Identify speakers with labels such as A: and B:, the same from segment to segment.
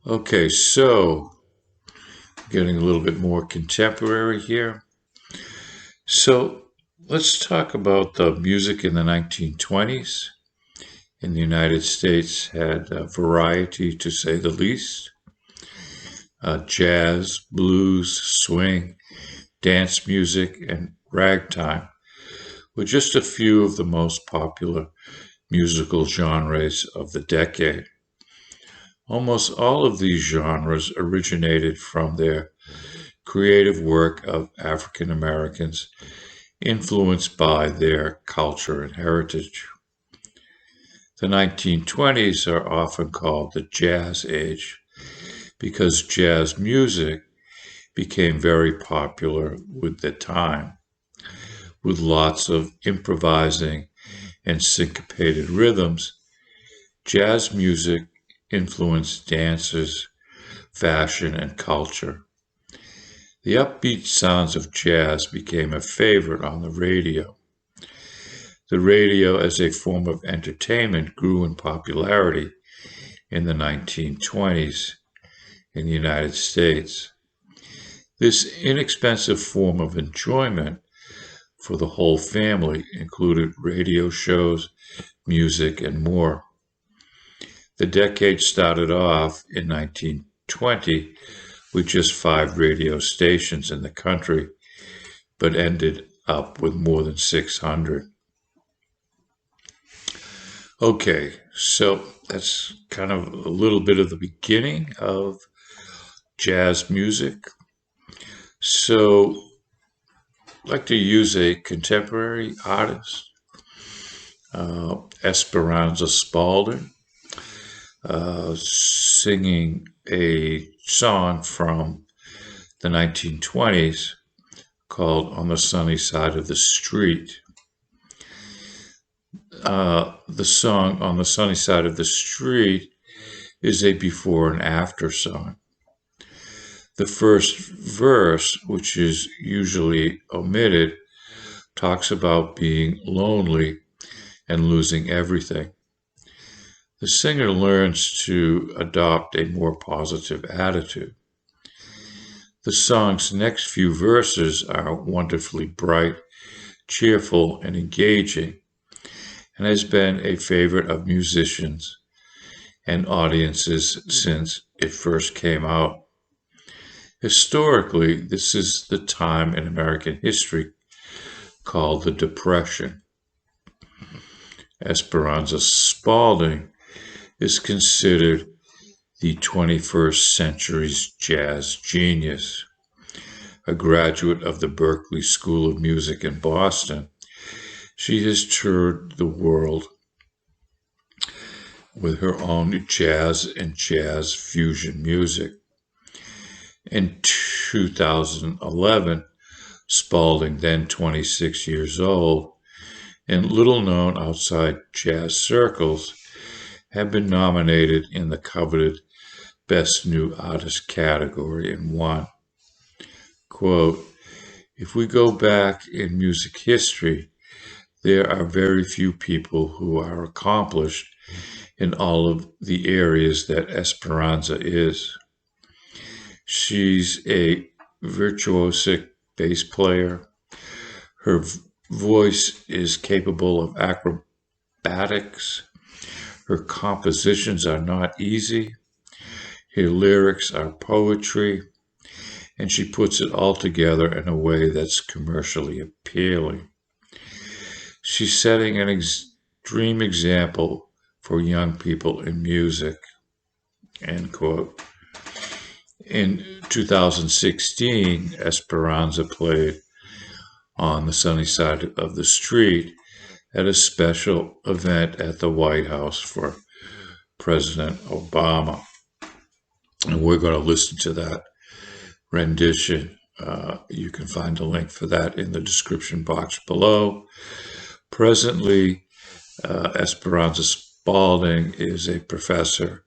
A: Okay, so getting a little bit more contemporary here. So let's talk about the music in the 1920s. In the United States, had variety to say the least. Jazz, blues, swing, dance music, and ragtime were just a few of the most popular musical genres of the decade. Almost all of these genres originated from their creative work of African Americans influenced by their culture and heritage. The 1920s are often called the Jazz Age because jazz music became very popular with the time, with lots of improvising and syncopated rhythms. Jazz music influenced dances, fashion, and culture. The upbeat sounds of jazz became a favorite on the radio. The radio as a form of entertainment grew in popularity in the 1920s in the United States. This inexpensive form of enjoyment for the whole family included radio shows, music, and more. The decade started off in 1920 with just 5 radio stations in the country, but ended up with more than 600. Okay, so that's kind of a little bit of the beginning of jazz music. So I'd like to use a contemporary artist, Esperanza Spalding, singing a song from the 1920s called On the Sunny Side of the Street. The song On the Sunny Side of the Street is a before and after song. The first verse, which is usually omitted, talks about being lonely and losing everything. The singer learns to adopt a more positive attitude. The song's next few verses are wonderfully bright, cheerful, and engaging, and has been a favorite of musicians and audiences since it first came out. Historically, this is the time in American history called the Depression. Esperanza Spalding is considered the 21st century's jazz genius. A graduate of the Berklee School of Music in Boston, she has toured the world with her own jazz and jazz fusion music. In 2011, Spalding, then 26 years old, and little known outside jazz circles, have been nominated in the coveted Best New Artist category and won. Quote, if we go back in music history, there are very few people who are accomplished in all of the areas that Esperanza is. She's a virtuosic bass player. Her voice is capable of acrobatics. Her compositions are not easy. Her lyrics are poetry, and she puts it all together in a way that's commercially appealing. She's setting an extreme example for young people in music. End quote. In 2016, Esperanza played On the Sunny Side of the Street at a special event at the White House for President Obama. And we're going to listen to that rendition. You can find a link for that in the description box below. Presently, Esperanza Spalding is a professor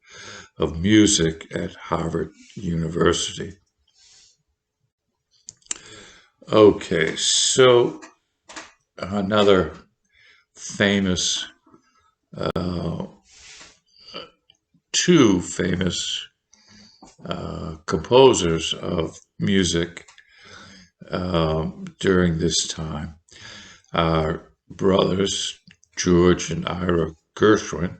A: of music at Harvard University. Okay, so another famous, two famous composers of music during this time. Our brothers, George and Ira Gershwin,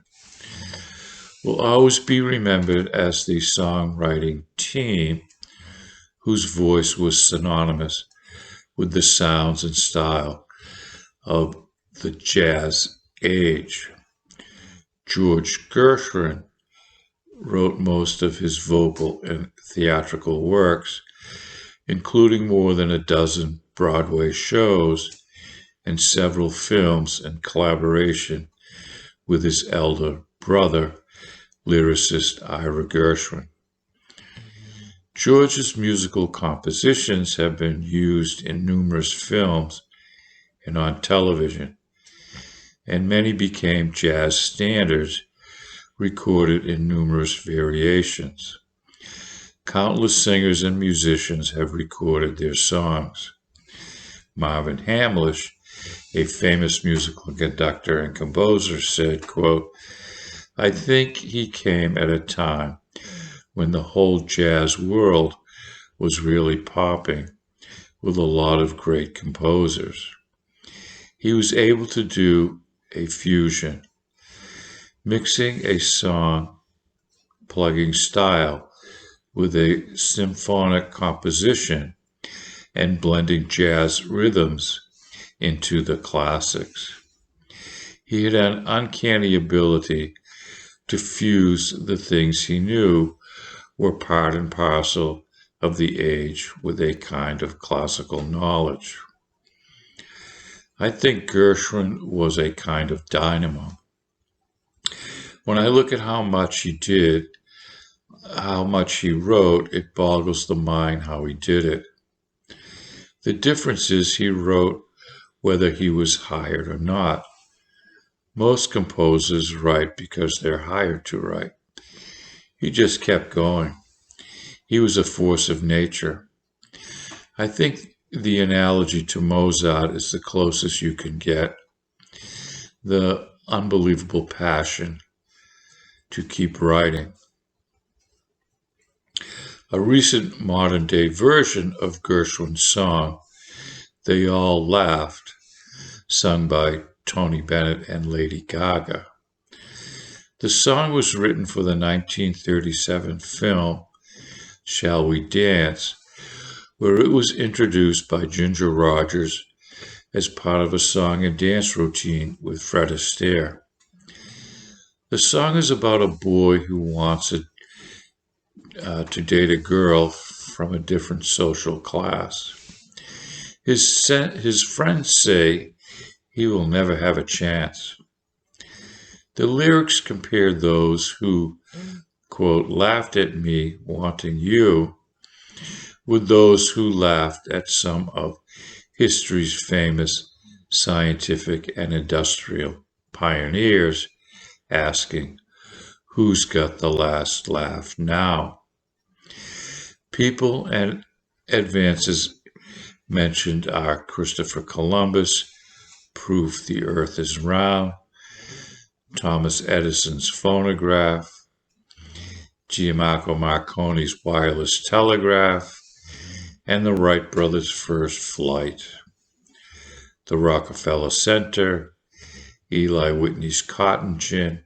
A: will always be remembered as the songwriting team whose voice was synonymous with the sounds and style of the jazz age. George Gershwin wrote most of his vocal and theatrical works, including more than a dozen Broadway shows and several films in collaboration with his elder brother, lyricist Ira Gershwin. George's musical compositions have been used in numerous films and on television, and many became jazz standards recorded in numerous variations. Countless singers and musicians have recorded their songs. Marvin Hamlish, a famous musical conductor and composer, said, quote, "I think he came at a time when the whole jazz world was really popping with a lot of great composers. He was able to do a fusion, mixing a song plugging style with a symphonic composition and blending jazz rhythms into the classics. He had an uncanny ability to fuse the things he knew were part and parcel of the age with a kind of classical knowledge. I think Gershwin was a kind of dynamo. When I look at how much he did, how much he wrote, it boggles the mind how he did it. The difference is he wrote whether he was hired or not. Most composers write because they're hired to write. He just kept going. He was a force of nature. I think the analogy to Mozart is the closest you can get. The unbelievable passion to keep writing. A recent modern-day version of Gershwin's song, They All Laughed, sung by Tony Bennett and Lady Gaga. The song was written for the 1937 film Shall We Dance, where it was introduced by Ginger Rogers as part of a song and dance routine with Fred Astaire. The song is about a boy who wants to date a girl from a different social class. His friends say he will never have a chance. The lyrics compare those who, quote, laughed at me wanting you with those who laughed at some of history's famous scientific and industrial pioneers, asking, who's got the last laugh now? People and advances mentioned are Christopher Columbus, proof the earth is round, Thomas Edison's phonograph, Giacomo Marconi's wireless telegraph, and the Wright brothers' first flight, the Rockefeller Center, Eli Whitney's cotton gin,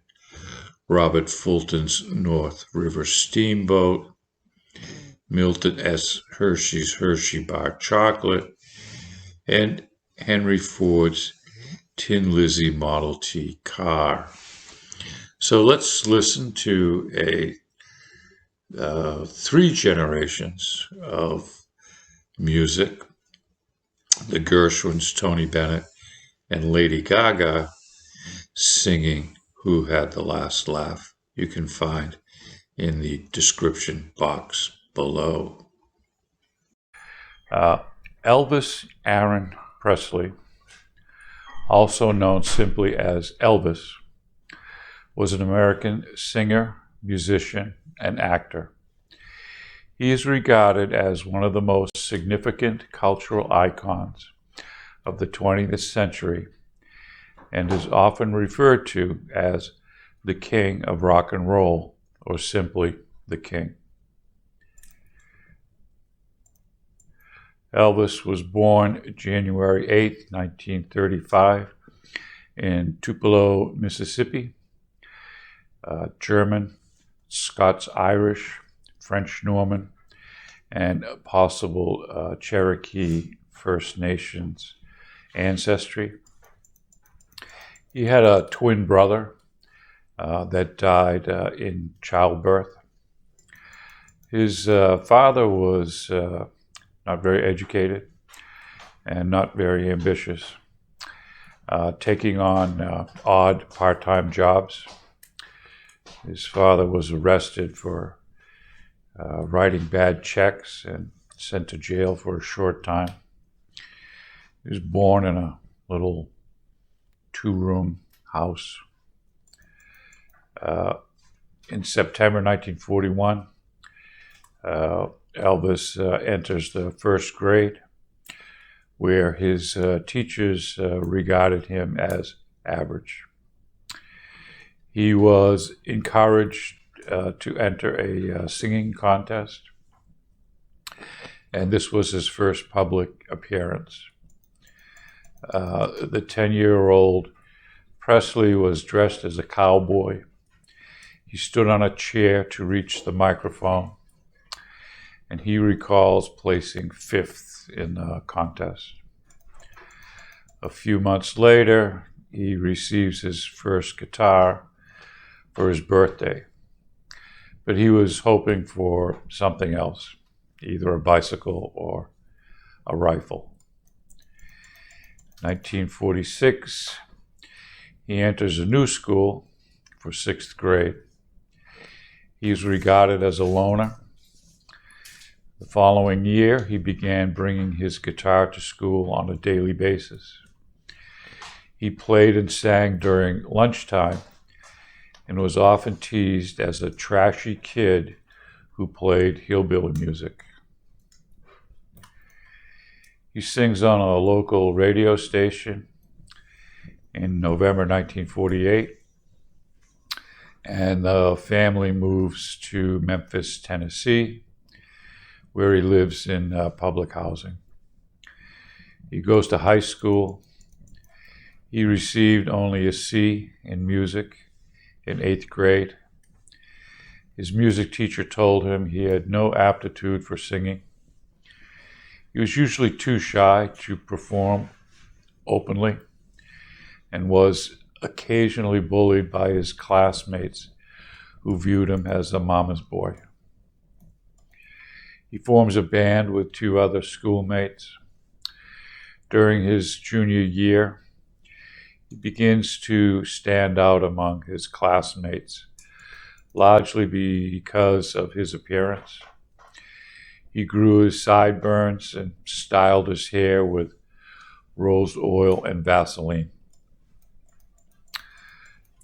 A: Robert Fulton's North River Steamboat, Milton S. Hershey's Hershey Bar Chocolate, and Henry Ford's Tin Lizzie Model T car. So let's listen to three generations of music. The Gershwins, Tony Bennett, and Lady Gaga singing Who Had the Last Laugh. You can find in the description box below. Elvis Aaron Presley, also known simply as Elvis, was an American singer, musician, and actor. He is regarded as one of the most significant cultural icons of the 20th century and is often referred to as the King of Rock and Roll, or simply the King. Elvis was born January 8, 1935, in Tupelo, Mississippi. German, Scots-Irish, French-Norman, and possible Cherokee First Nations ancestry. He had a twin brother that died in childbirth. His father was not very educated and not very ambitious, taking on odd part-time jobs. His father was arrested for writing bad checks and sent to jail for a short time. He was born in a little two-room house. In September 1941, Elvis enters the first grade, where his teachers regarded him as average. He was encouraged to enter a singing contest, and this was his first public appearance. The 10-year-old Presley was dressed as a cowboy. He stood on a chair to reach the microphone, and he recalls placing fifth in the contest. A few months later, he receives his first guitar for his birthday, but he was hoping for something else, either a bicycle or a rifle. 1946, he enters a new school for sixth grade. He is regarded as a loner. The following year, he began bringing his guitar to school on a daily basis. He played and sang during lunchtime and was often teased as a trashy kid who played hillbilly music. He sings on a local radio station in November 1948, and the family moves to Memphis, Tennessee, where he lives in public housing. He goes to high school. He received only a C in music in 8th grade. His music teacher told him he had no aptitude for singing. He was usually too shy to perform openly and was occasionally bullied by his classmates who viewed him as a mama's boy. He forms a band with two other schoolmates. During his junior year, he begins to stand out among his classmates, largely because of his appearance. He grew his sideburns and styled his hair with rose oil and Vaseline.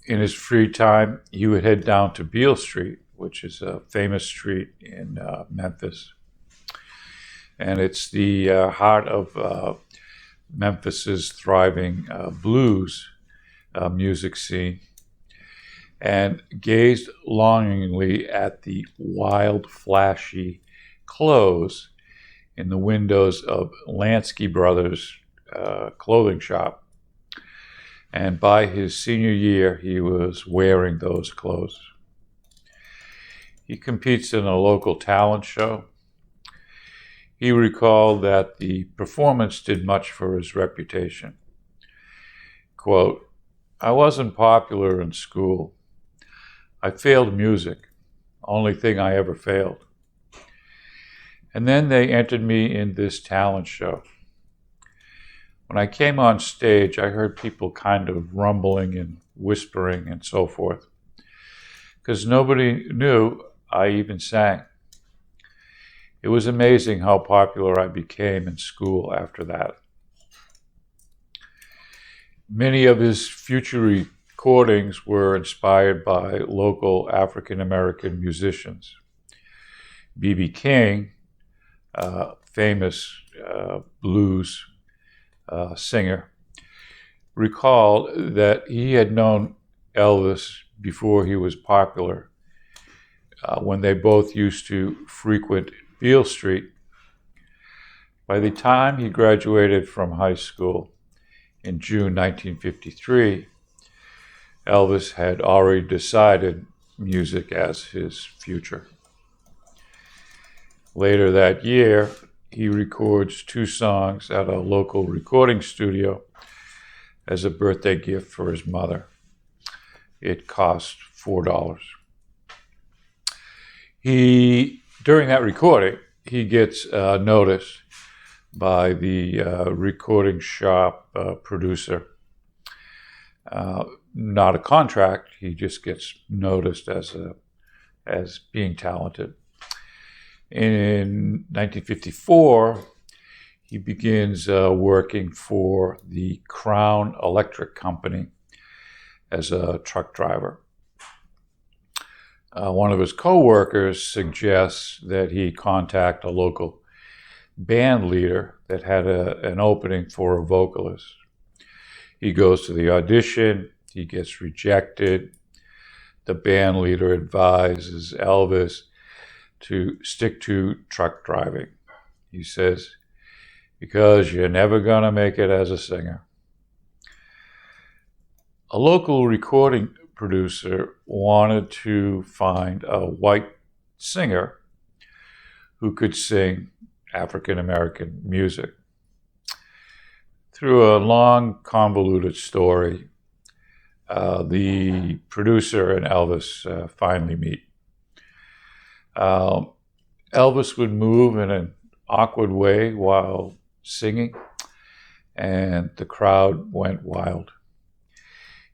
A: In his free time, he would head down to Beale Street, which is a famous street in Memphis. And it's the heart of Memphis's thriving blues music scene, and gazed longingly at the wild, flashy clothes in the windows of Lansky Brothers clothing shop. And by his senior year, he was wearing those clothes. He competes in a local talent show. He recalled that the performance did much for his reputation. Quote, "I wasn't popular in school. I failed music, only thing I ever failed. And then they entered me in this talent show. When I came on stage, I heard people kind of rumbling and whispering and so forth, because nobody knew I even sang. It was amazing how popular I became in school after that." Many of his future recordings were inspired by local African-American musicians. B.B. King, famous blues singer, recalled that he had known Elvis before he was popular, when they both used to frequent Beale Street. By the time he graduated from high school in June 1953, Elvis had already decided music as his future. Later that year, he records 2 songs at a local recording studio as a birthday gift for his mother. It cost $4. During that recording, he gets noticed by the recording shop producer. Not a contract, he just gets noticed as being talented. In 1954, he begins working for the Crown Electric Company as a truck driver. One of his co-workers suggests that he contact a local band leader that had an opening for a vocalist. He goes to the audition, he gets rejected. The band leader advises Elvis to stick to truck driving. He says, because you're never going to make it as a singer. A local recording producer wanted to find a white singer who could sing African American music. Through a long, convoluted story, the producer and Elvis finally meet. Elvis would move in an awkward way while singing, and the crowd went wild.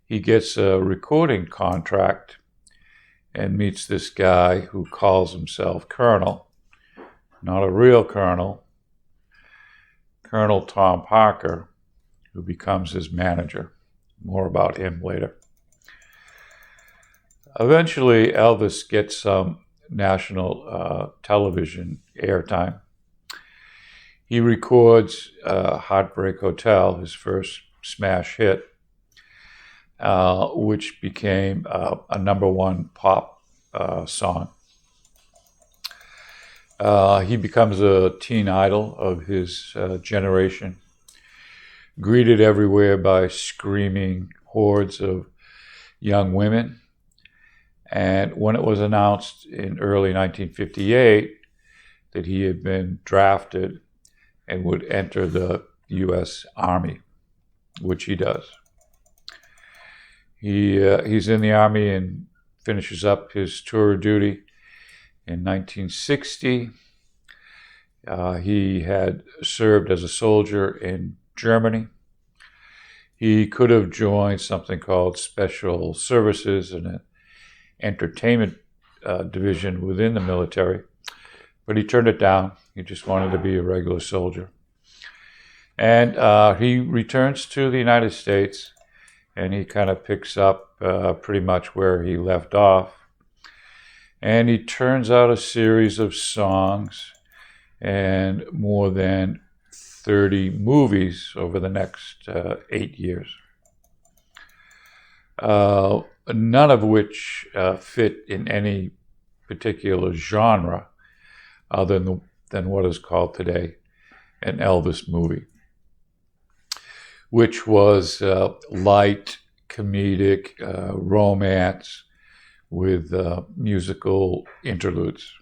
A: He gets a recording contract and meets this guy who calls himself Colonel, not a real colonel, Colonel Tom Parker, who becomes his manager. More about him later. Eventually, Elvis gets some national television airtime. He records Heartbreak Hotel, his first smash hit, which became a #1 pop song. He becomes a teen idol of his generation, greeted everywhere by screaming hordes of young women. And when it was announced in early 1958 that he had been drafted and would enter the U.S. Army, which he does. He's in the Army and finishes up his tour of duty in 1960. He had served as a soldier in Germany. He could have joined something called Special Services, an entertainment division within the military, but he turned it down. He just wanted to be a regular soldier. And he returns to the United States, and he kind of picks up pretty much where he left off. And he turns out a series of songs and more than 30 movies over the next 8 years. None of which fit in any particular genre other than what is called today an Elvis movie, which was light, comedic, romance with musical interludes.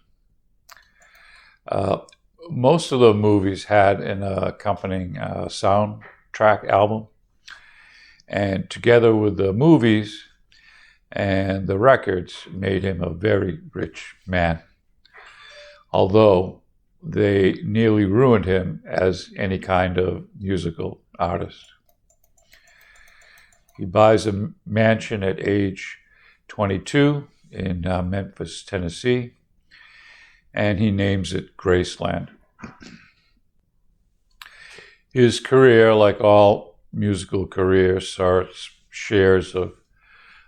A: Most of the movies had an accompanying soundtrack album, and together with the movies and the records made him a very rich man, although they nearly ruined him as any kind of musical artist. He buys a mansion at age 22 in Memphis, Tennessee, and he names it Graceland. His career, like all musical careers, shares of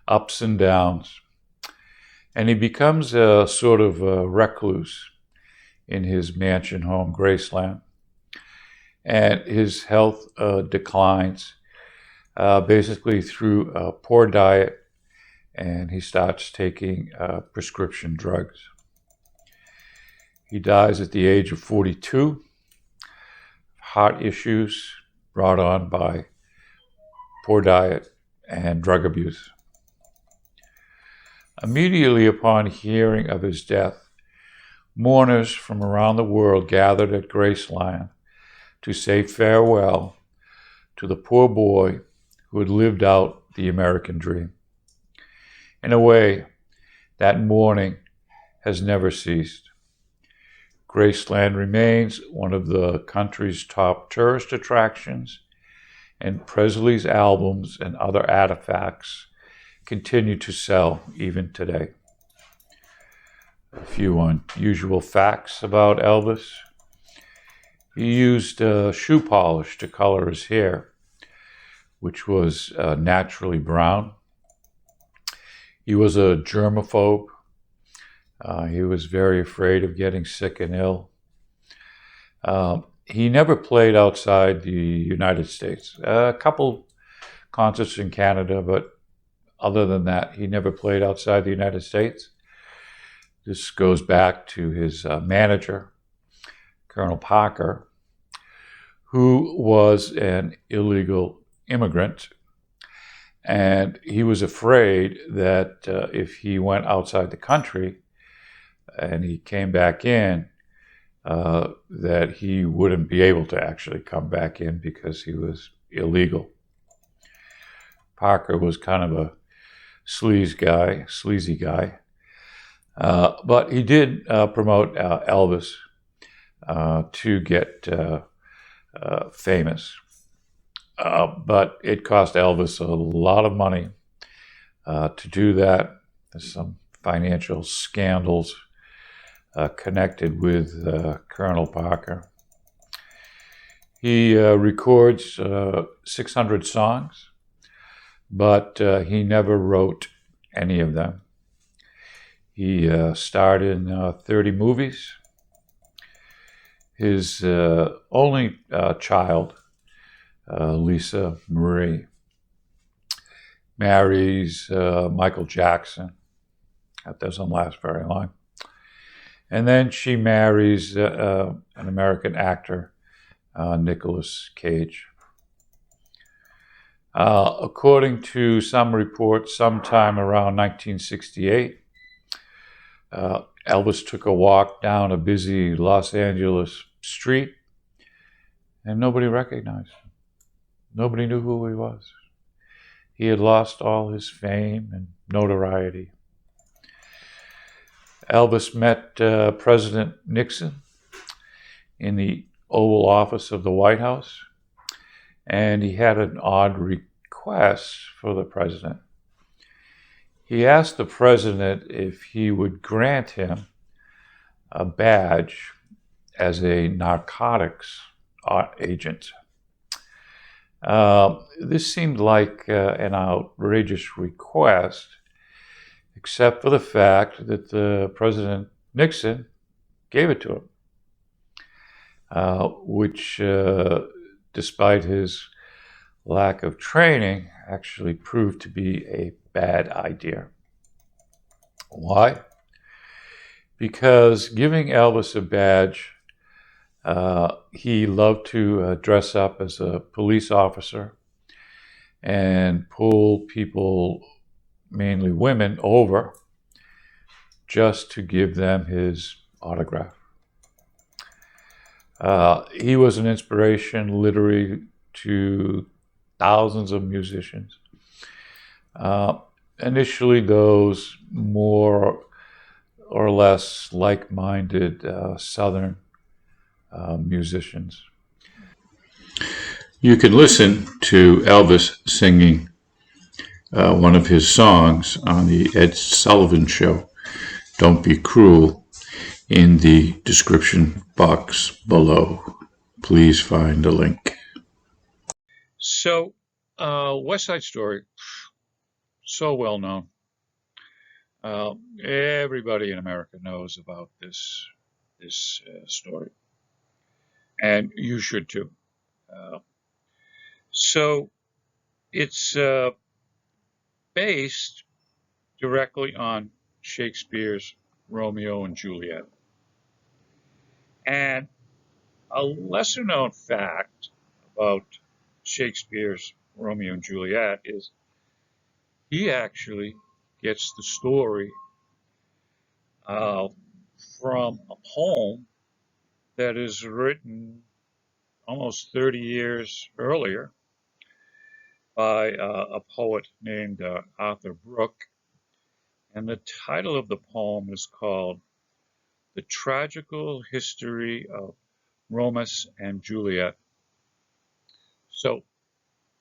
A: ups and downs, and he becomes a sort of a recluse in his mansion home, Graceland, and his health declines basically through a poor diet, and he starts taking prescription drugs. He dies at the age of 42. heart issues brought on by poor diet and drug abuse. Immediately upon hearing of his death, mourners from around the world gathered at Graceland to say farewell to the poor boy who had lived out the American dream. In a way, that mourning has never ceased. Graceland remains one of the country's top tourist attractions, and Presley's albums and other artifacts continue to sell even today. A few unusual facts about Elvis. He used shoe polish to color his hair, which was naturally brown. He was a germaphobe. He was very afraid of getting sick and ill. He never played outside the United States. A couple concerts in Canada, but other than that, he never played outside the United States. This goes back to his manager, Colonel Parker, who was an illegal immigrant. And he was afraid that if he went outside the country and he came back in, that he wouldn't be able to actually come back in because he was illegal. Parker was kind of a sleazy guy. But he did promote Elvis to get famous. But it cost Elvis a lot of money to do that. There's some financial scandals connected with Colonel Parker. He records 600 songs, but he never wrote any of them. He starred in 30 movies. His only child, Lisa Marie, marries Michael Jackson. That doesn't last very long. And then she marries an American actor, Nicolas Cage. According to some reports, sometime around 1968, Elvis took a walk down a busy Los Angeles street, and nobody recognized him. Nobody knew who he was. He had lost all his fame and notoriety. Elvis met President Nixon in the Oval Office of the White House, and he had an odd request for the president. He asked the president if he would grant him a badge as a narcotics agent. This seemed like an outrageous request, except for the fact that the President Nixon gave it to him, which, despite his lack of training, actually proved to be a bad idea. Why? Because giving Elvis a badge, he loved to dress up as a police officer and pull people, mainly women, over just to give them his autograph. He was an inspiration literally to thousands of musicians. Initially, those more or less like-minded Southern musicians. You can listen to Elvis singing one of his songs on the Ed Sullivan Show, Don't Be Cruel, in the description box below. Please find a link. So, West Side Story, so well known. Everybody in America knows about this story, and you should too. So, it's based directly on Shakespeare's Romeo and Juliet, and A lesser known fact about Shakespeare's Romeo and Juliet is he actually gets the story uh, from a poem that is written almost 30 years earlier by a poet named Arthur Brooke. And the title of the poem is called The Tragical History of Romeo and Juliet. So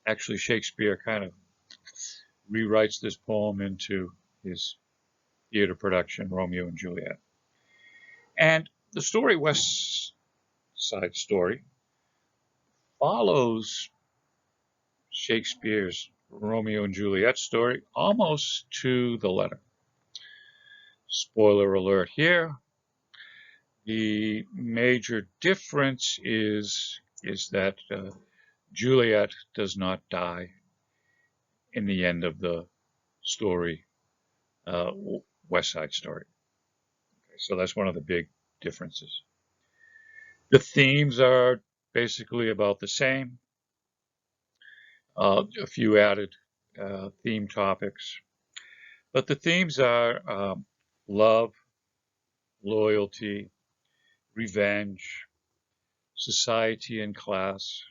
A: actually, Shakespeare kind of rewrites this poem into his theater production, Romeo and Juliet. And the story, West Side Story, follows Shakespeare's Romeo and Juliet story almost to the letter. Spoiler alert here. The major difference is that Juliet does not die in the end of the story, uh, West Side Story. Okay, so that's one of the big differences. The themes are basically about the same. A few added theme topics, but the themes are love, loyalty, revenge, society and class,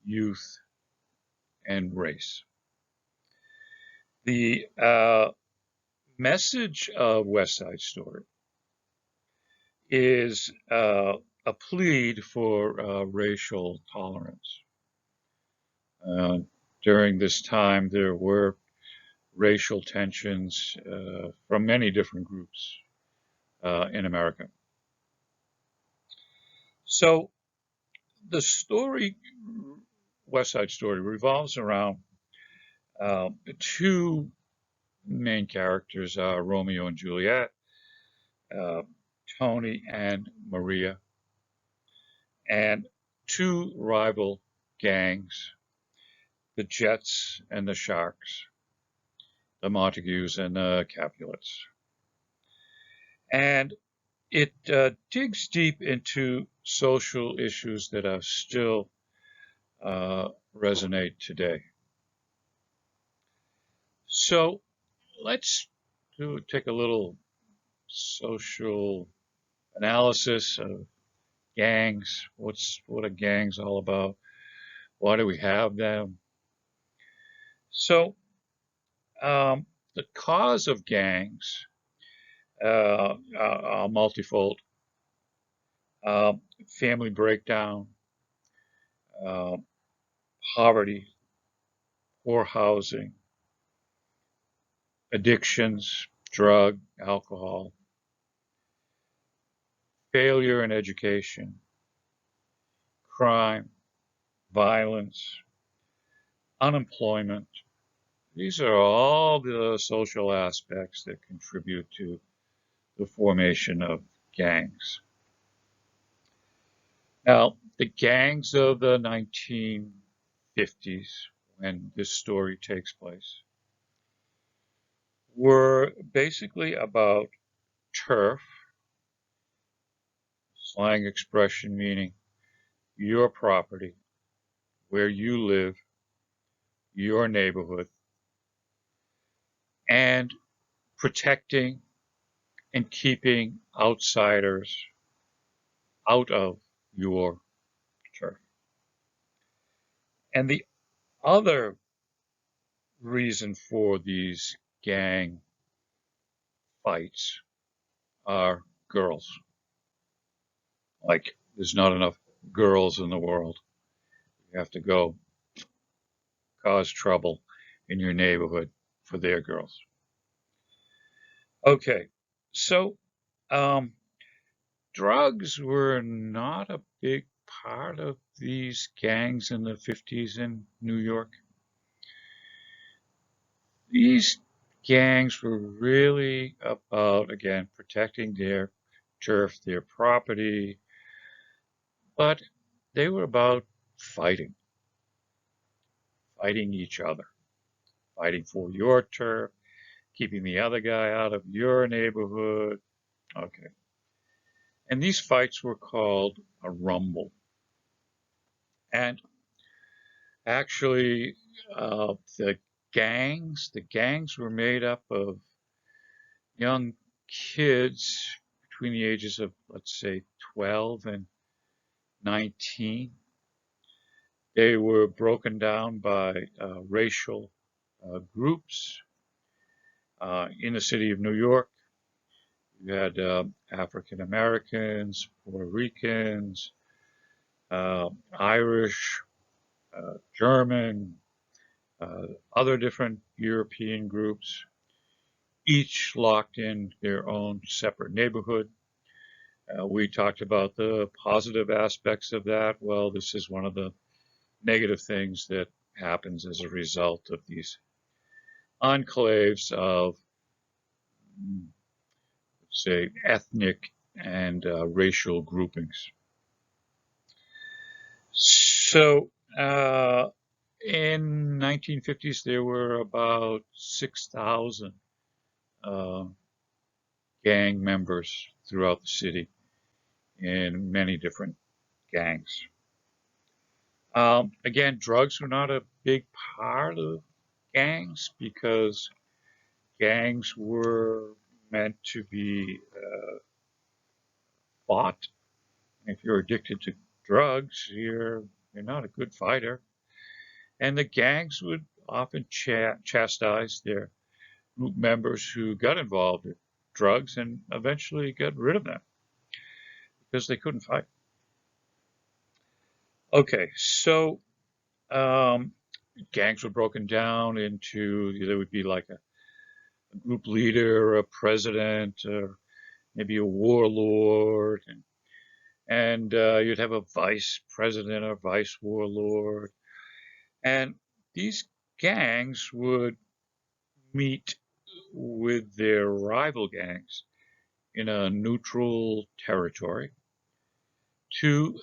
A: youth, and race. The message of West Side Story is a plead for racial tolerance. Uh, During this time, there were racial tensions from many different groups in America. So the story, West Side Story, revolves around two main characters, Romeo and Juliet, uh, Tony and Maria, and two rival gangs, the Jets and the Sharks, the Montagues and the Capulets. And it digs deep into social issues that are still resonate today. So let's take a little social analysis of gangs. What are gangs all about? Why do we have them? So the cause of gangs are multifold. Uh, Family breakdown, uh, poverty, poor housing, addictions, drug, alcohol, failure in education, crime, violence, unemployment. These are all the social aspects that contribute to the formation of gangs. Now, the gangs of the 1950s, when this story takes place, were basically about turf, slang expression meaning your property, where you live, your neighborhood, and protecting and keeping outsiders out of your turf. And the other reason for these gang fights are girls. Like, there's not enough girls in the world. You have to go cause trouble in your neighborhood for their girls. Okay, so um, drugs were not a big part of these gangs in the 50s in New York. These gangs were really about, again, protecting their turf, their property, but they were about fighting, fighting each other, fighting for your turf, keeping the other guy out of your neighborhood. Okay. And these fights were called a rumble. And actually, the gangs were made up of young kids between the ages of, let's say, 12 and 19. They were broken down by racial groups. In the city of New York, you had African Americans, Puerto Ricans, Irish, German, other different European groups, each locked in their own separate neighborhood. We talked about the positive aspects of that. Well, this is one of the negative things that happens as a result of these enclaves of, say, ethnic and racial groupings. So in 1950s, there were about 6,000 uh, gang members throughout the city in many different gangs. Again, drugs were not a big part of gangs because gangs were meant to be fought. If you're addicted to drugs, you're not a good fighter. And the gangs would often chastise their group members who got involved in drugs and eventually get rid of them because they couldn't fight. Okay, so um, gangs were broken down into there would be like a group leader, a president, or maybe a warlord, and you'd have a vice president or vice warlord, and these gangs would meet with their rival gangs in a neutral territory to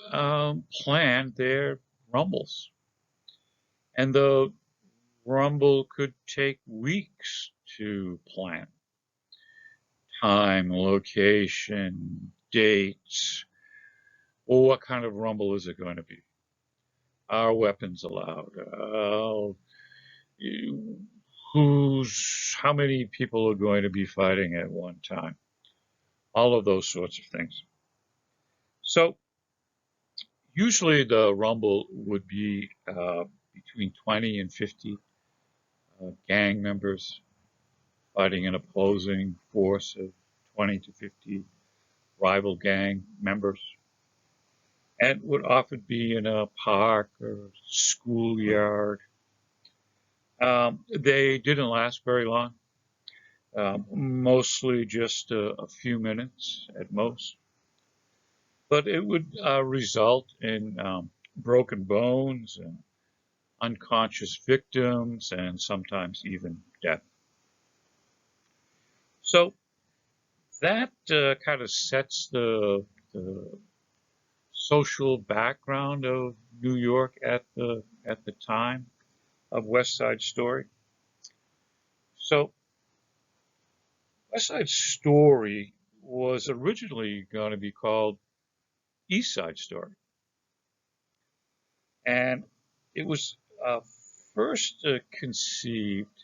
A: plan their rumbles. And the rumble could take weeks to plan. Time, location, dates. Well, what kind of rumble is it going to be? Are weapons allowed? How many people are going to be fighting at one time? All of those sorts of things. So usually the rumble would be between 20 and 50 gang members fighting an opposing force of 20 to 50 rival gang members. And would often be in a park or schoolyard. They didn't last very long, mostly just a few minutes at most. But it would result in broken bones and unconscious victims and sometimes even death. So that kind of sets the social background of New York at the time of West Side Story. So West Side Story was originally going to be called East Side Story, and it was first conceived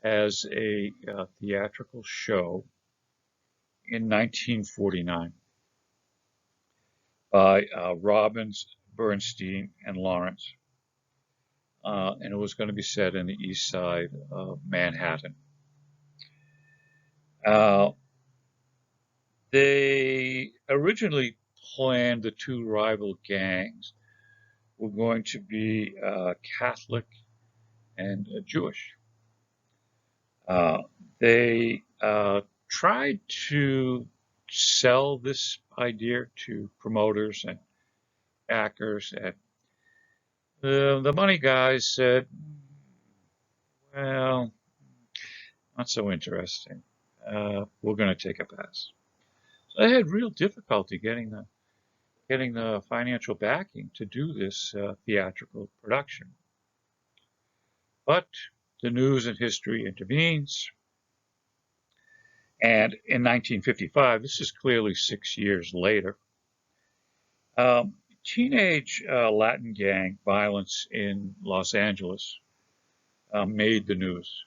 A: as a theatrical show in 1949 by Robbins, Bernstein, and Lawrence. And it was going to be set in the east side of Manhattan. Uh, they originally planned the two rival gangs were going to be Catholic and Jewish. Uh, they tried to sell this idea to promoters and backers, and the money guys said, well, not so interesting. We're going to take a pass. So they had real difficulty getting the financial backing to do this theatrical production. But the news and history intervenes, And in 1955, this is clearly 6 years later, um, teenage Latin gang violence in Los Angeles made the news.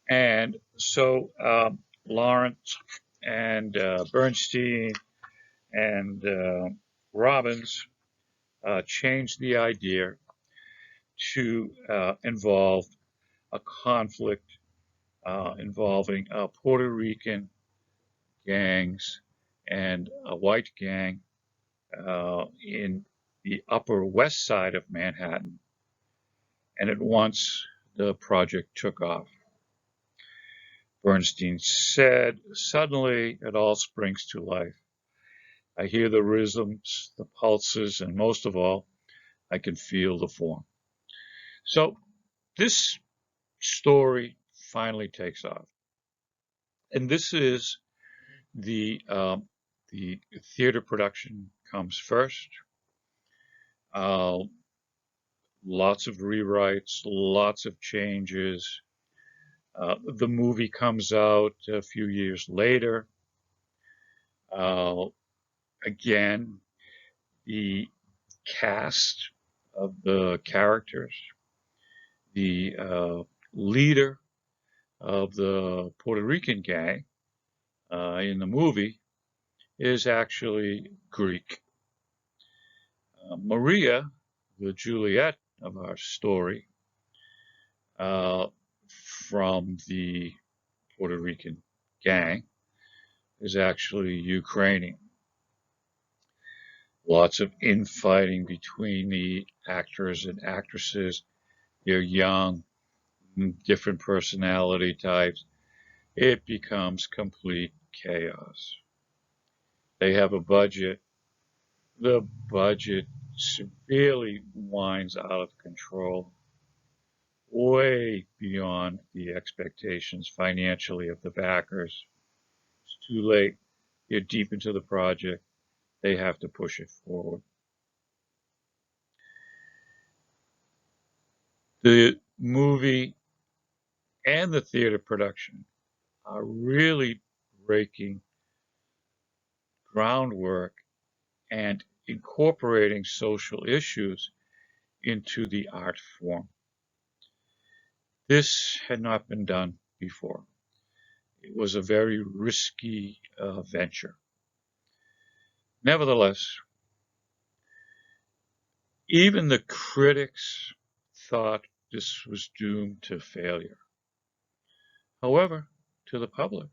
A: And so Lawrence and Bernstein and Robbins changed the idea to involve a conflict involving Puerto Rican gangs and a white gang in the Upper West Side of Manhattan. And at once the project took off. Bernstein said, "Suddenly it all springs to life. I hear the rhythms, the pulses, and most of all, I can feel the form." So this story finally takes off. And this is the theater production comes first. Uh, Lots of rewrites, lots of changes. The movie comes out a few years later. Uh, Again, the cast of the characters, the leader of the Puerto Rican gang in the movie is actually Greek. Maria, the Juliet of our story, uh, from the Puerto Rican gang, is actually Ukrainian. Lots of infighting between the actors and actresses. They're young, different personality types. It becomes complete chaos. They have a budget. The budget severely winds out of control, way beyond the expectations financially of the backers. It's too late. You're deep into the project. They have to push it forward. The movie and the theater production are really breaking groundwork and incorporating social issues into the art form. This had not been done before. It was a very risky venture. Nevertheless, even the critics thought this was doomed to failure. However, to the public,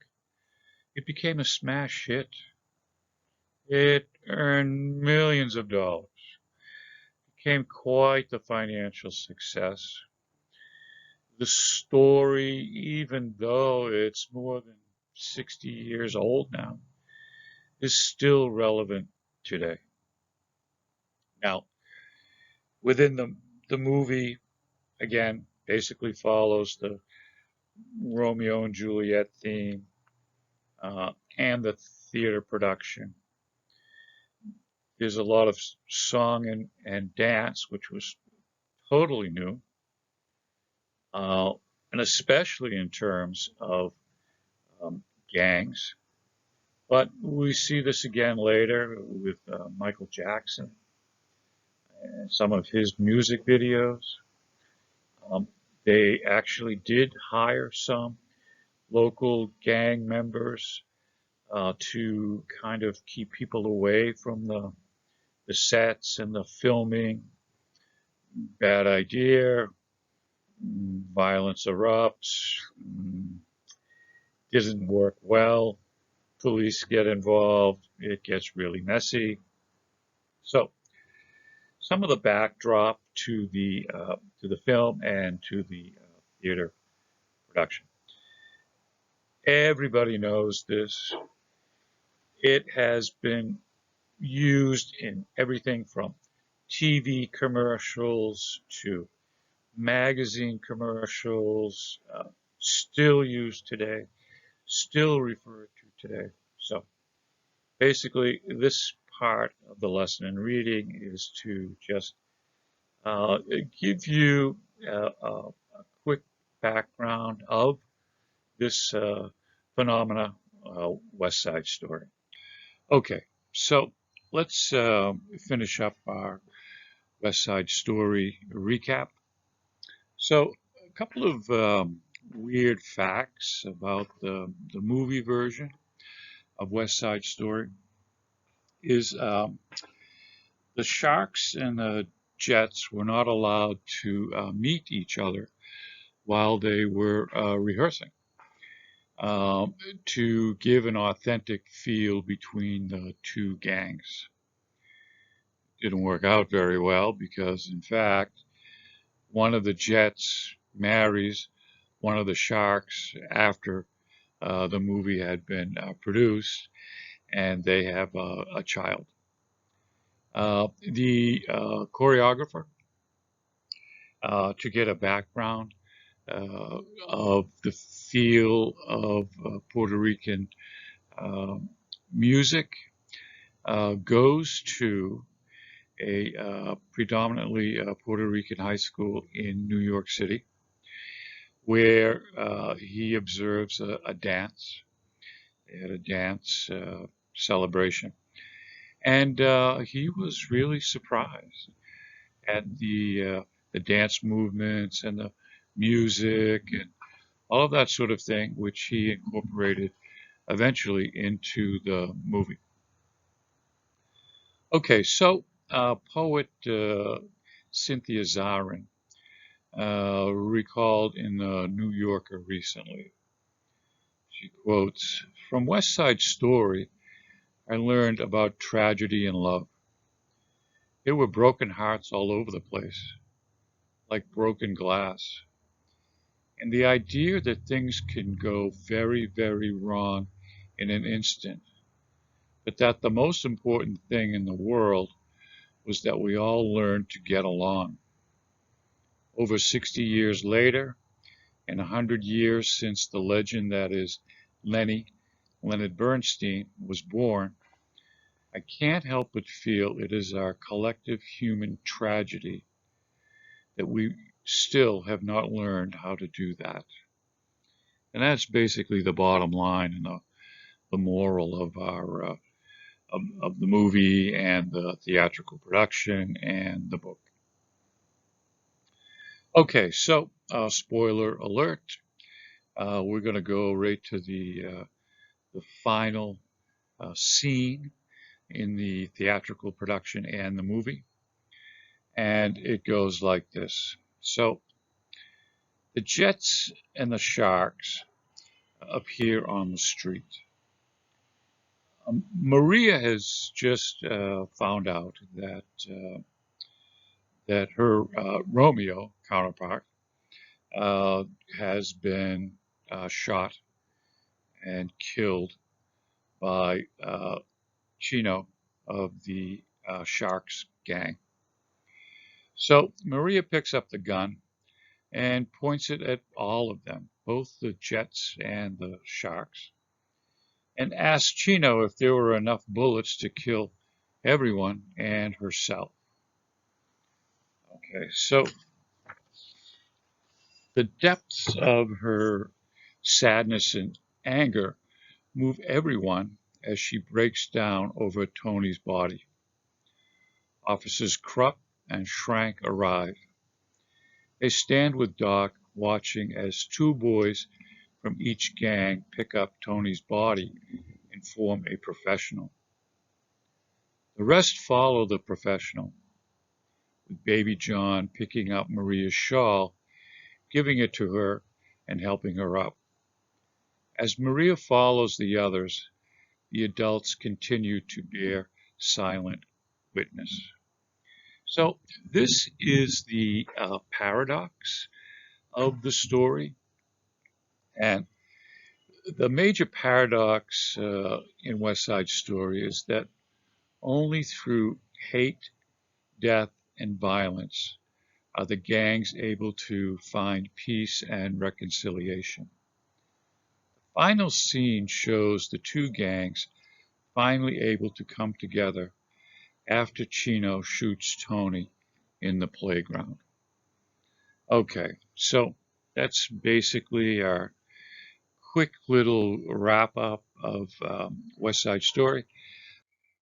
A: it became a smash hit. It earned millions of dollars, became quite the financial success. The story, even though it's more than 60 years old now, is still relevant today. Now, within the movie, again, basically follows the Romeo and Juliet theme and the theater production. There's a lot of song and dance, which was totally new, uh, and especially in terms of gangs. But we see this again later with Michael Jackson and some of his music videos. Um, they actually did hire some local gang members to kind of keep people away from the sets and the filming. Bad idea. Violence erupts. Doesn't work well. Police get involved. It gets really messy. So some of the backdrop to the film and to the theater production. Everybody knows this. It has been used in everything from TV commercials to magazine commercials, still used today, still referred to today. So basically, this part of the lesson in reading is to just give you a quick background of this phenomena, West Side Story. Okay, so let's finish up our West Side Story recap. So, a couple of weird facts about the movie version of West Side Story is the Sharks and the Jets were not allowed to meet each other while they were rehearsing to give an authentic feel between the two gangs. Didn't work out very well because, in fact, one of the Jets marries one of the Sharks after the movie had been produced, and they have a child. The choreographer, to get a background of the feel of Puerto Rican music, goes to a predominantly Puerto Rican high school in New York City, where he observes a dance. They had a dance celebration. And he was really surprised at the dance movements and the music and all of that sort of thing, which he incorporated eventually into the movie. Okay, so poet Cynthia Zarin recalled in the New Yorker recently. She quotes, "From West Side Story, I learned about tragedy and love. There were broken hearts all over the place, like broken glass. And the idea that things can go very, very wrong in an instant, but that the most important thing in the world was that we all learned to get along. Over 60 years later, and 100 years since the legend that is Leonard Bernstein, was born, I can't help but feel it is our collective human tragedy that we still have not learned how to do that." And that's basically the bottom line and the moral of our of the movie and the theatrical production and the book. Okay, so spoiler alert. We're going to go right to the final scene in the theatrical production and the movie. And it goes like this. So the Jets and the Sharks appear on the street. Maria has just found out that her Romeo counterpart has been shot and killed by Chino of the Sharks gang. So Maria picks up the gun and points it at all of them, both the Jets and the Sharks, and asks Chino if there were enough bullets to kill everyone and herself. Okay, so the depths of her sadness and anger move everyone as she breaks down over Tony's body. Officers Krupp and Schrank arrive. They stand with Doc, watching as two boys from each gang pick up Tony's body and form a professional. The rest follow the professional, with Baby John picking up Maria's shawl, giving it to her, and helping her up. As Maria follows the others, the adults continue to bear silent witness. So this is the paradox of the story. And the major paradox in West Side Story is that only through hate, death, and violence are the gangs able to find peace and reconciliation. The final scene shows the two gangs finally able to come together after Chino shoots Tony in the playground. Okay, so that's basically our quick little wrap up of West Side Story.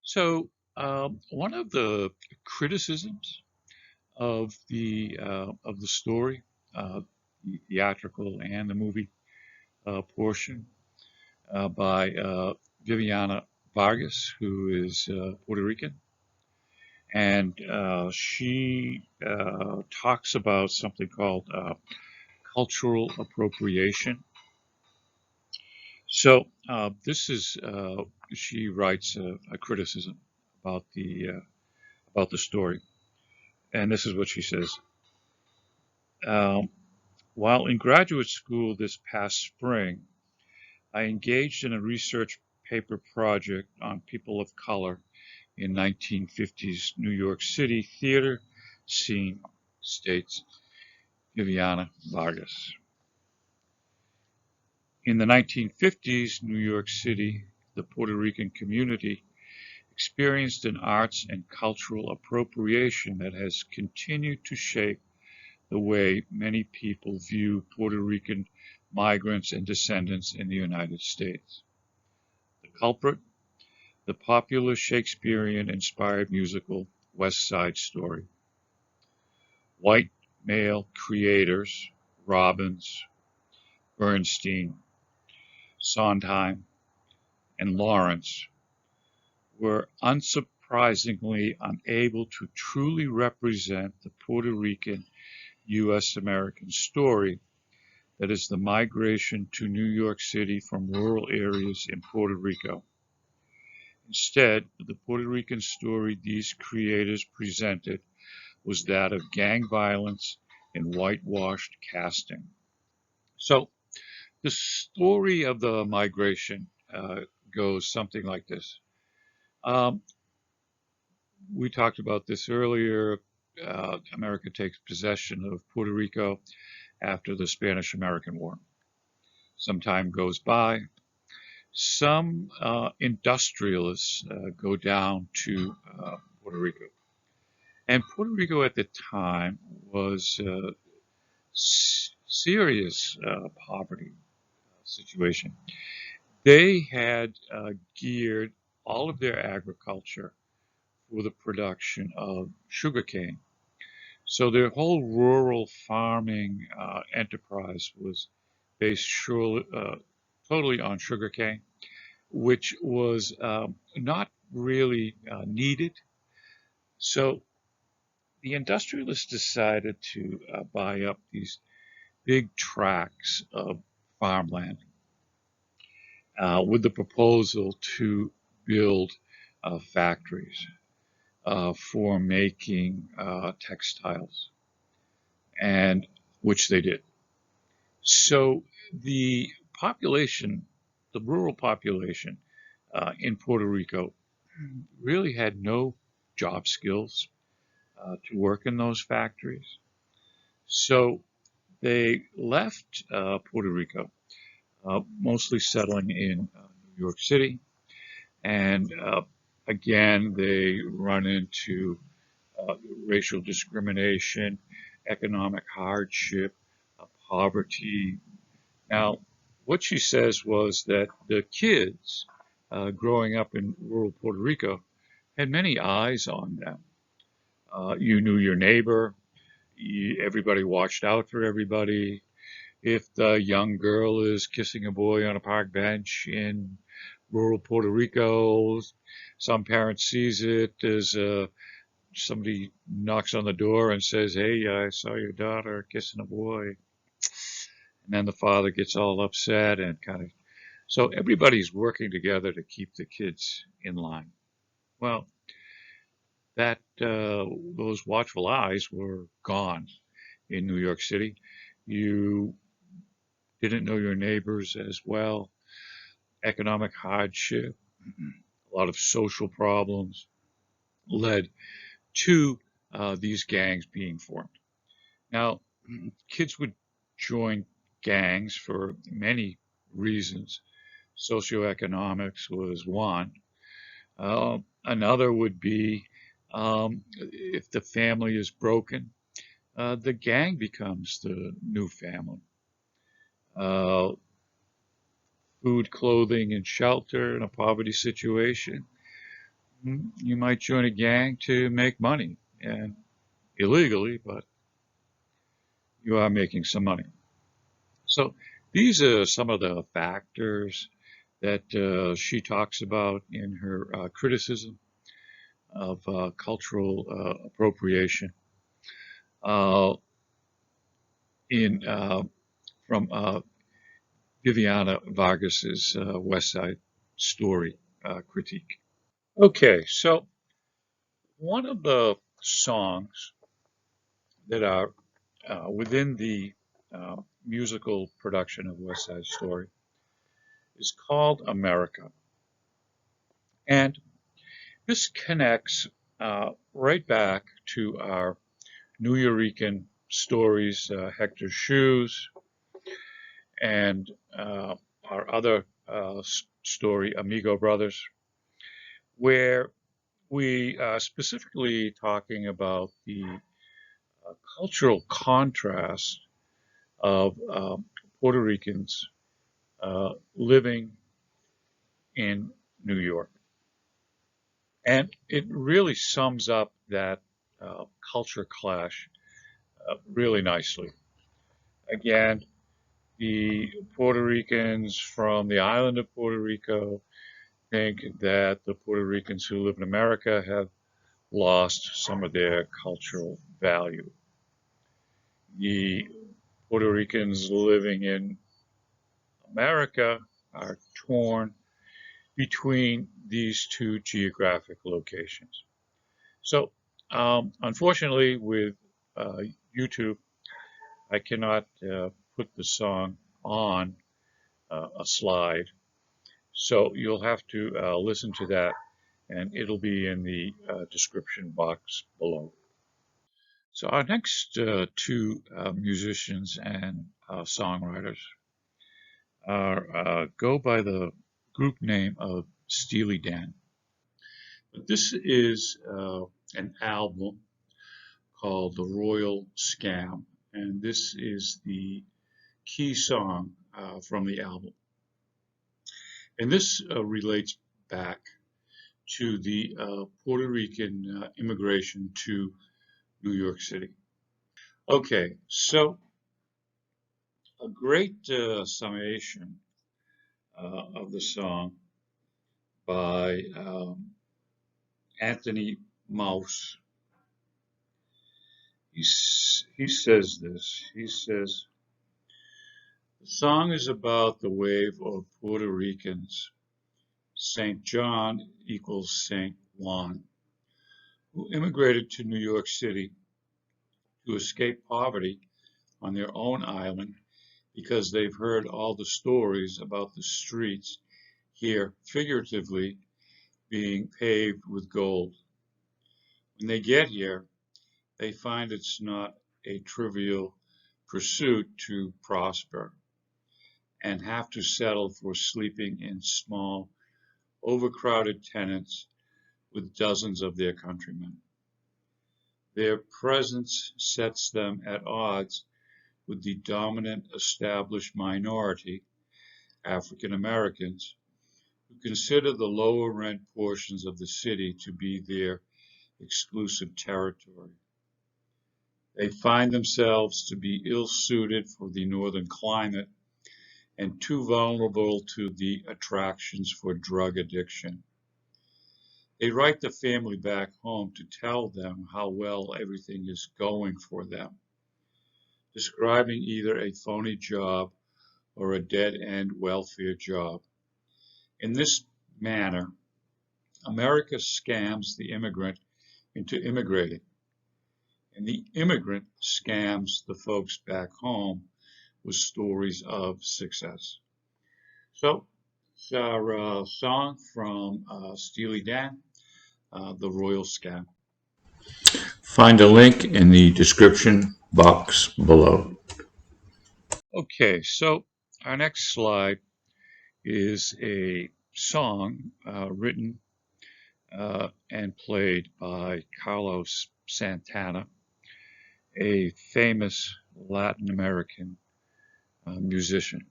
A: So, one of the criticisms of the story, theatrical and the movie portion, by Viviana Vargas, who is Puerto Rican, and she talks about something called cultural appropriation. So this is she writes a criticism about the story, and this is what she says. Um, while in graduate school this past spring, I engaged in a research paper project on people of color in 1950s New York City theater scene, states Viviana Vargas. In the 1950s New York City, the Puerto Rican community experienced an arts and cultural appropriation that has continued to shape the way many people view Puerto Rican migrants and descendants in the United States. The culprit, the popular Shakespeare-inspired musical West Side Story. White male creators, Robbins, Bernstein, Sondheim, and Lawrence, were unsurprisingly unable to truly represent the Puerto Rican U.S. American story, that is the migration to New York City from rural areas in Puerto Rico. Instead, the Puerto Rican story these creators presented was that of gang violence and whitewashed casting. So, the story of the migration goes something like this. Um, we talked about this earlier. America takes possession of Puerto Rico after the Spanish-American War. Some time goes by. Some industrialists go down to Puerto Rico. And Puerto Rico at the time was serious poverty situation. They had geared all of their agriculture for the production of sugarcane. So their whole rural farming enterprise was based totally on sugarcane, which was not really needed. So the industrialists decided to buy up these big tracts of farmland with the proposal to build factories for making textiles, and which they did. So the population, the rural population in Puerto Rico, really had no job skills to work in those factories. So they left Puerto Rico, mostly settling in New York City. And again, they run into racial discrimination, economic hardship, poverty. Now, what she says was that the kids growing up in rural Puerto Rico had many eyes on them. You knew your neighbor. Everybody watched out for everybody. If the young girl is kissing a boy on a park bench in rural Puerto Rico, some parent sees it as somebody knocks on the door and says, "Hey, I saw your daughter kissing a boy." And then the father gets all upset and kind of. So everybody's working together to keep the kids in line. Well, that those watchful eyes were gone in New York City. You didn't know your neighbors as well. Economic hardship, a lot of social problems led to these gangs being formed. Now, kids would join gangs for many reasons. Socioeconomics was one. Another would be if the family is broken, the gang becomes the new family. Uh, food, clothing, and shelter in a poverty situation, you might join a gang to make money, and illegally, but you are making some money. So these are some of the factors that she talks about in her criticism of cultural appropriation uh, in from Viviana Vargas's West Side Story critique. Okay, so one of the songs that are within the musical production of West Side Story is called America. And this connects right back to our Nuyorican stories, Hector's Shoes, and our other story, Amigo Brothers, where we are specifically talking about the cultural contrast of Puerto Ricans living in New York. And it really sums up that culture clash really nicely. Again, the Puerto Ricans from the island of Puerto Rico think that the Puerto Ricans who live in America have lost some of their cultural value. The Puerto Ricans living in America are torn between these two geographic locations. So, unfortunately, with uh, YouTube, I cannot put the song on a slide. So you'll have to listen to that, and it'll be in the description box below. So our next two musicians and songwriters are go by the group name of Steely Dan. But this is an album called The Royal Scam, and this is the key song from the album. And this relates back to the Puerto Rican immigration to New York City. Okay, so a great summation of the song by Anthony Mouse. He says this. He says, the song is about the wave of Puerto Ricans. St. John equals St. Juan, who immigrated to New York City to escape poverty on their own island because they've heard all the stories about the streets here, figuratively, being paved with gold. When they get here, they find it's not a trivial pursuit to prosper and have to settle for sleeping in small, overcrowded tenants with dozens of their countrymen. Their presence sets them at odds with the dominant established minority, African Americans, who consider the lower rent portions of the city to be their exclusive territory. They find themselves to be ill-suited for the northern climate and too vulnerable to the attractions for drug addiction. They write the family back home to tell them how well everything is going for them, describing either a phony job or a dead-end welfare job. In this manner, America scams the immigrant into immigrating, and the immigrant scams the folks back home with stories of success. So, it's our song from Steely Dan, The Royal Scam. Find a link in the description box below. Okay, so our next slide is a song written and played by Carlos Santana, a famous Latin American musician.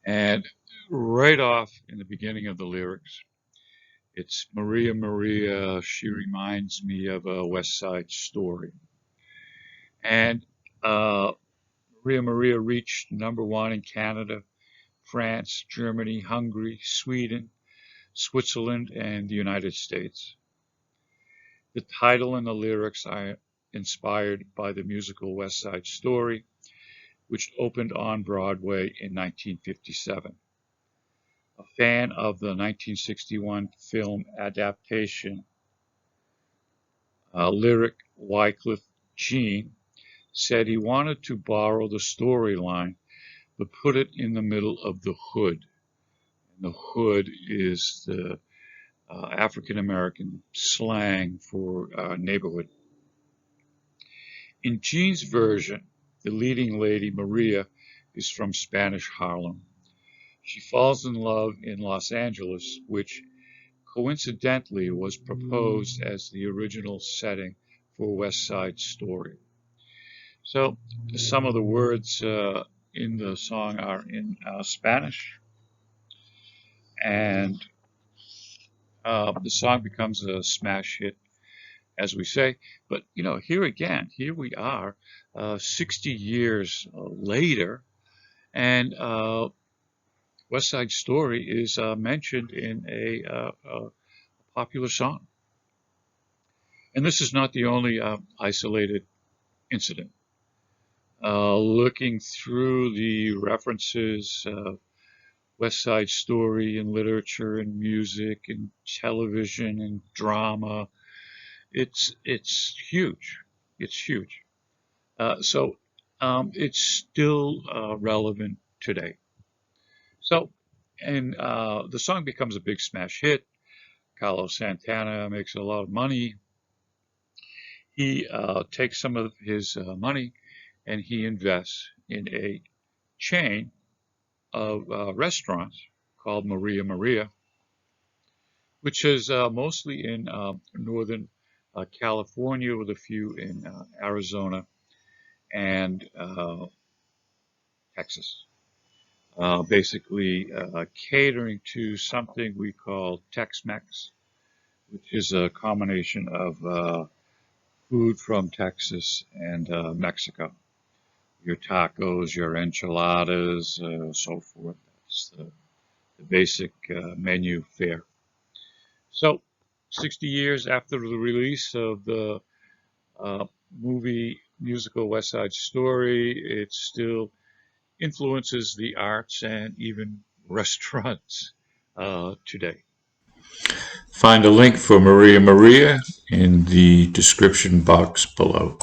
A: And right off in the beginning of the lyrics, it's Maria, Maria, she reminds me of a West Side Story. And Maria, Maria reached #1 in Canada, France, Germany, Hungary, Sweden, Switzerland, and the United States. The title and the lyrics are inspired by the musical West Side Story, which opened on Broadway in 1957. A fan of the 1961 film adaptation, lyric Wycliffe Jean said he wanted to borrow the storyline but put it in the middle of the hood. And the hood is the African American slang for neighborhood. In Jean's version, the leading lady, Maria, is from Spanish Harlem. She falls in love in Los Angeles, which coincidentally was proposed as the original setting for West Side Story. So some of the words in the song are in Spanish, and the song becomes a smash hit, as we say. But here we are, 60 years later, and West Side Story is mentioned in a popular song. And this is not the only isolated incident. Looking through the references of West Side Story in literature and music and television and drama, it's huge. It's huge. So it's still relevant today. So, and the song becomes a big smash hit. Carlos Santana makes a lot of money. He takes some of his money and he invests in a chain of restaurants called Maria Maria, which is mostly in northern California with a few in Arizona and Texas. Basically catering to something we call Tex-Mex, which is a combination of food from Texas and Mexico. Your tacos, your enchiladas, so forth. That's the basic menu fare. So, 60 years after the release of the movie musical West Side Story, it still influences the arts and even restaurants today. Find a link for Maria Maria in the description box below.